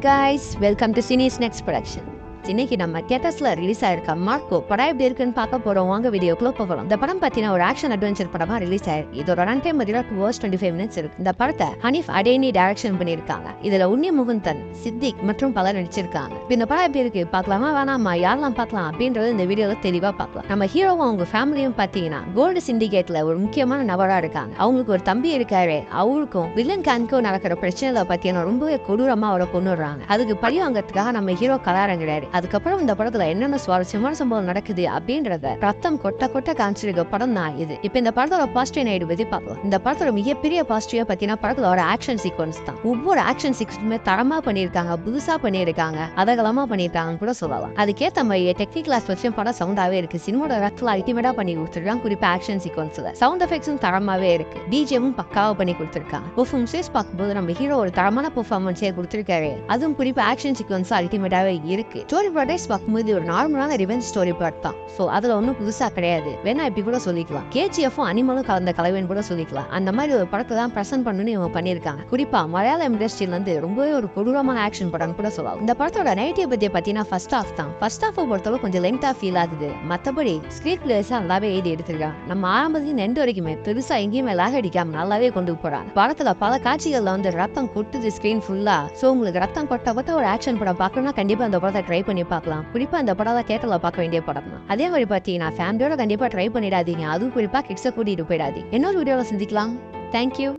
guys, welcome to Cine's Next Production. இன்னைக்கு நம்ம தியேட்டர்ஸ்ல release ஆயிருக்க மார்க்கோ படம் எப்படி இருக்குன்னு பார்க்க போறோம். வாங்க வீடியோக்குள்ள போகலாம். இந்த படம் பார்த்தீங்கன்னா ஒரு ஆக்ஷன் அட்வென்ச்சர் படமா ரிலீஸ் ஆயிருக்கு. இதோட ரன் டைம் பார்த்தீங்கன்னா 2 hours 25 minutes இருக்கு. இந்த படத்தை ஹனீஃப் அடேனி டைரக்ஷன் பண்ணியிருக்காங்க. இதுல உன்னி முகுந்தன், சித்திக் மற்றும் பலர் நடிச்சிருக்காங்க. இந்த படம் எப்படி இருக்கு பார்க்கலாமா வேணாமா, யாரெல்லாம் பார்க்கலாம் அப்படின்றது இந்த வீடியோல தெளிவா பார்க்கலாம். நம்ம ஹீரோவும் அவங்க ஃபேமிலியும் பார்த்தீங்கன்னா கோல்டு சிண்டிகேட்ல ஒரு முக்கியமான நபரா இருக்காங்க. அவங்களுக்கு ஒரு தம்பி இருக்காரு. அவருக்கும் வில்லன் கான்கோ நடக்கிற பிரச்சனைகளை பத்தியான ரொம்பவே கொடூரமா அவரை கொண்டுடுறாங்க. அதுக்கு பழி வாங்கறதுக்காக நம்ம ஹீரோ கலாரங்கிறாரு. அதுக்கப்புறம் இந்த படத்துல என்னென்ன சுவாரஸ்யமான சம்பவம் நடக்குது அப்படின்றத ரத்தம் கொட்ட கொட்ட காமிச்சிருக்க படம் தான் இது. இப்ப இந்த படத்தோட பாசிட்டிவ் நைடு பத்தி பார்க்கலாம். இந்த படத்தோட மிகப்பெரிய பாசிட்டிவா பத்தினா படத்துல ஒரு ஆக்ஷன் சீக்வன்ஸ் தான். ஒவ்வொரு ஆக்ஷன் சீக்வன்ஸுமே தரமா பண்ணியிருக்காங்க, புதுசா பண்ணியிருக்காங்க, அதகலமா பண்ணியிருக்காங்கன்னு கூட சொல்லலாம். அதுக்கேற்ற மாதிரி டெக்னிக்கல் ஆஸ்பெக்ட்ஸும் படம் சவுண்டாவே இருக்கு. சினிமாவோட ரத்துல அல்டிமேட்டா பண்ணி கொடுத்துருக்காங்க. குறிப்பா ஆக்ஷன் சீக்வன்ஸ்ல சவுண்ட் எஃபெக்ட்ஸும் தரமாவே இருக்கு. பிஜிஎமும் பக்காவா பண்ணி கொடுத்துருக்காங்க. பெர்ஃபார்மன்ஸஸ் பார்க்கும்போது நம்ம ஹீரோ ஒரு தரமான பெர்ஃபார்மன்ஸே கொடுத்துருக்காரு. அதுவும் குறிப்பா ஆக்ஷன் சீக்வன்ஸ் அல்டிமேட்டாவே இருக்கு. ப்ராடக்ட்ஸ் பார்க்கும்போது ஒரு நார்மலான ரிவெஞ்ச் ஸ்டோரி பார்ட் தான். சோ அதுல ஒன்றும் புதுசா கிடையாது. வேணா இப்படி கூட சொல்லிக்கலாம், கேஜிஎஃப்பும் அனிமலும் கலந்த கலவைன்னு கூட சொல்லிக்கலாம். அந்த மாதிரி ஒரு படத்தை தான் பிரசன்ட் பண்ணணும்னு இவங்க பண்ணியிருக்காங்க. குறிப்பா மலையாள இண்டஸ்ட்ரியில இருந்து ரொம்பவே ஒரு கொடூரமான ஆக்ஷன் படம் கூட சொல்லலாம். இந்த படத்தோட நெகட்டிவ் பத்தி பார்த்தீங்கன்னா ஃபர்ஸ்ட் ஹாஃப் தான். ஃபர்ஸ்ட் ஹாஃப் பொறுத்தவரை கொஞ்சம் லென்த்தா ஃபீல் ஆகுது. மற்றபடி ஸ்கிரீன் பிளேஸ் நல்லாவே எழுதி எடுத்திருக்காங்க. நம்ம ஆரம்பத்துல எண்டு வரைக்குமே பெருசா எங்கேயுமே லாக் அடிக்காம நல்லாவே கொண்டு போறாங்க. படத்துல பல காட்சிகள்ல வந்து ரத்தம் கொட்டுது ஸ்கிரீன் ஃபுல்லா. சோ உங்களுக்கு ரத்தம் கொட்ட ஒரு ஆக்ஷன் படம் பார்க்கணும்னா கண்டிப்பா அந்த படத்தை ட்ரை பண்ணி பார்க்கலாம். குறிப்பா அந்த படம் தியேட்டர்ல பார்க்க வேண்டிய படம் தான். அதே மாதிரி பார்த்தீங்கன்னா ஃபேமிலியோட கண்டிப்பா ட்ரை பண்ணிடாதீங்க. அதுவும் குறிப்பா கிட்ஸை கூட்டிட்டு போயிடாதீங்க. இன்னொரு வீடியோல சந்திக்கலாம். தேங்க்யூ.